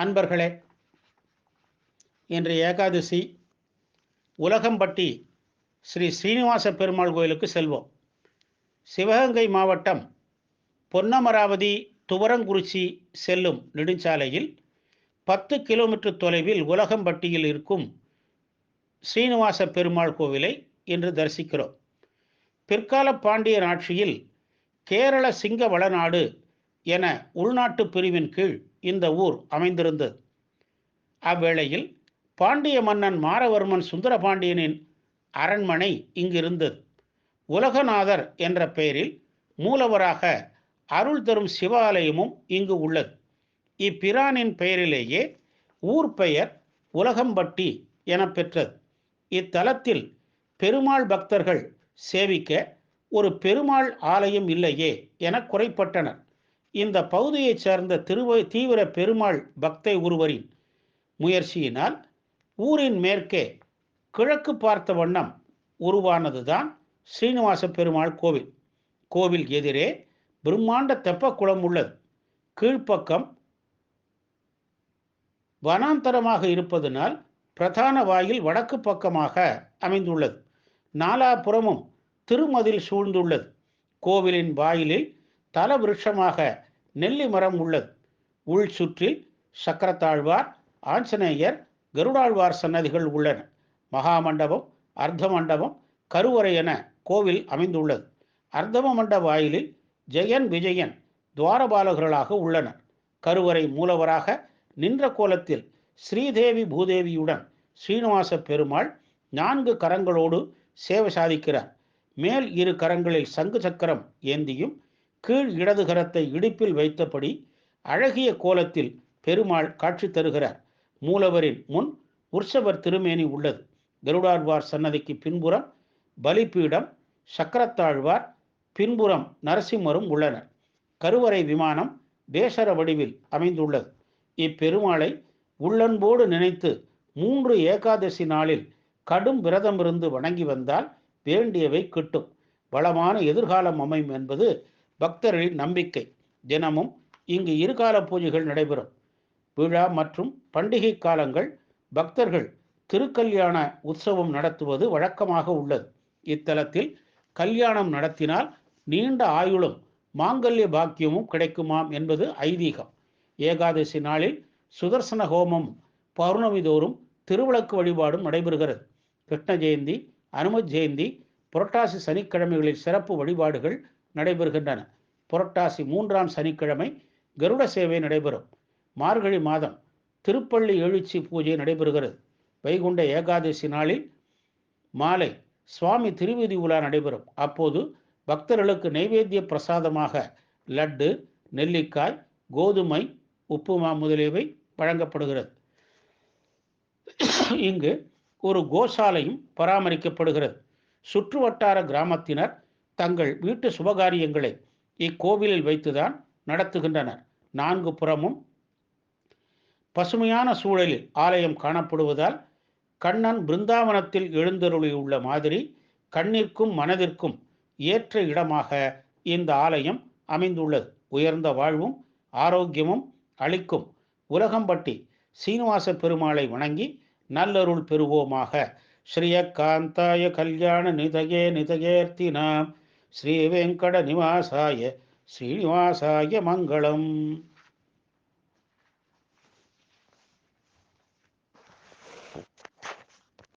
அன்பர்களே, இன்று ஏகாதசி. உலகம்பட்டி ஸ்ரீ ஸ்ரீனிவாச பெருமாள் கோயிலுக்கு செல்வோம். சிவகங்கை மாவட்டம் பொன்னமராவதி துவரங்குறிச்சி செல்லும் நெடுஞ்சாலையில் 10 கிலோமீட்டர் தொலைவில் உலகம்பட்டியில் இருக்கும் ஸ்ரீனிவாச பெருமாள் கோவிலை இன்று தரிசிக்கிறோம். பிற்கால பாண்டியர் ஆட்சியில் கேரள சிங்க வளநாடு என உள்நாட்டு பிரிவின் கீழ் இந்த ஊர் அமைந்திருந்தது. அவ்வேளையில் பாண்டிய மன்னன் மாரவர்மன் சுந்தரபாண்டியனின் அரண்மனை இங்கிருந்தது. உலகநாதர் என்ற பெயரில் மூலவராக அருள் தரும் சிவாலயமும் இங்கு உள்ளது. இப்பிரானின் பெயரிலேயே ஊர் பெயர் உலகம்பட்டி என பெற்றது. இத்தலத்தில் பெருமாள் பக்தர்கள் சேவிக்க ஒரு பெருமாள் ஆலயம் இல்லையே என குறைப்பட்டனர். இந்த பகுதியைச் சேர்ந்த தீவிர பெருமாள் பக்தை ஒருவரின் முயற்சியினால் ஊரின் மேற்கே கிழக்கு பார்த்த வண்ணம் உருவானதுதான் ஸ்ரீனிவாச பெருமாள் கோவில். கோவில் எதிரே பிரம்மாண்ட தெப்பக்குளம் உள்ளது. கீழ்ப்பக்கம் வனாந்தரமாக இருப்பதனால் பிரதான வாயில் வடக்கு பக்கமாக அமைந்துள்ளது. நாலாபுறமும் திருமதில் சூழ்ந்துள்ளது. கோவிலின் வாயிலில் தல விருட்சமாக நெல்லி மரம் உள்ளது. உள் சுற்றில் சக்கரத்தாழ்வார், ஆஞ்சநேயர், கருடாழ்வார் சன்னதிகள் உள்ளன. மகாமண்டபம், அர்த்த மண்டபம், கருவறை என கோவில் அமைந்துள்ளது. அர்த்தம மண்டப வாயிலில் ஜெயன், விஜயன் துவாரபாலகர்களாக உள்ளனர். கருவறை மூலவராக நின்ற கோலத்தில் ஸ்ரீதேவி பூதேவியுடன் ஸ்ரீனிவாச பெருமாள் 4 கரங்களோடு சேவை சாதிக்கிறார். மேல் 2 கரங்களில் சங்கு சக்கரம் ஏந்தியும் கீழ் இடது கரத்தை இடுப்பில் வைத்தபடி அழகிய கோலத்தில் பெருமாள் காட்சி தருகிறார். மூலவரின் முன் உற்சவர் திருமேனி உள்ளது. கருடாழ்வார் சன்னதிக்கு பின்புறம் பலிபீடம், சக்கரத்தாழ்வார், பின்புறம் நரசிம்மரும் உள்ளனர். கருவறை விமானம் தேசர வடிவில் அமைந்துள்ளது. இப்பெருமாளை உள்ளன்போடு நினைத்து 3 ஏகாதசி நாளில் கடும் விரதமிருந்து வணங்கி வந்தால் வேண்டியவை கிட்டும், வளமான எதிர்காலம் அமையும் என்பது பக்தர்களின் நம்பிக்கை. தினமும் இங்கு 2 கால பூஜைகள் நடைபெறும். விழா மற்றும் பண்டிகை காலங்கள் பக்தர்கள் திருக்கல்யாண உற்சவம் நடத்துவது வழக்கமாக உள்ளது. இத்தலத்தில் கல்யாணம் நடத்தினால் நீண்ட ஆயுளும் மாங்கல்ய பாக்கியமும் கிடைக்குமாம் என்பது ஐதீகம். ஏகாதசி நாளில் சுதர்சன ஹோமம், பௌர்ணமி தோறும் திருவிளக்கு வழிபாடும் நடைபெறுகிறது. கிருஷ்ண ஜெயந்தி, அனுமத் ஜெயந்தி, புரட்டாசி சனிக்கிழமைகளில் சிறப்பு வழிபாடுகள் நடைபெறுகின்றன. புரட்டாசி 3ஆம் சனிக்கிழமை கருட சேவை நடைபெறும். மார்கழி மாதம் திருப்பள்ளி எழுச்சி பூஜை நடைபெறுகிறது. வைகுண்ட ஏகாதசி நாளில் மாலை சுவாமி திருவீதி உலா நடைபெறும். அப்போது பக்தர்களுக்கு நைவேத்திய பிரசாதமாக லட்டு, நெல்லிக்காய், கோதுமை, உப்புமா முதலியவை வழங்கப்படுகிறது. இங்கு ஒரு கோசாலையும் பராமரிக்கப்படுகிறது. சுற்றுவட்டார கிராமத்தினர் தங்கள் வீட்டு சுபகாரியங்களை இக்கோவிலில் வைத்துதான் நடத்துகின்றனர். 4 புறமும் பசுமையான சூழலில் ஆலயம் காணப்படுவதால் கண்ணன் பிருந்தாவனத்தில் எழுந்தருளியுள்ள மாதிரி கண்ணிற்கும் மனதிற்கும் ஏற்ற இடமாக இந்த ஆலயம் அமைந்துள்ளது. உயர்ந்த வாழ்வும் ஆரோக்கியமும் அளிக்கும் உலகம்பட்டி சீனிவாச பெருமாளை வணங்கி நல்லருள் பெறுவோமாக. ஸ்ரீயகாந்தாய கல்யாண நிதயே நிதயேர்த்தினாம் ஸ்ரீ வெங்கட நிவாசாய ஸ்ரீனிவாசாய மங்களம்.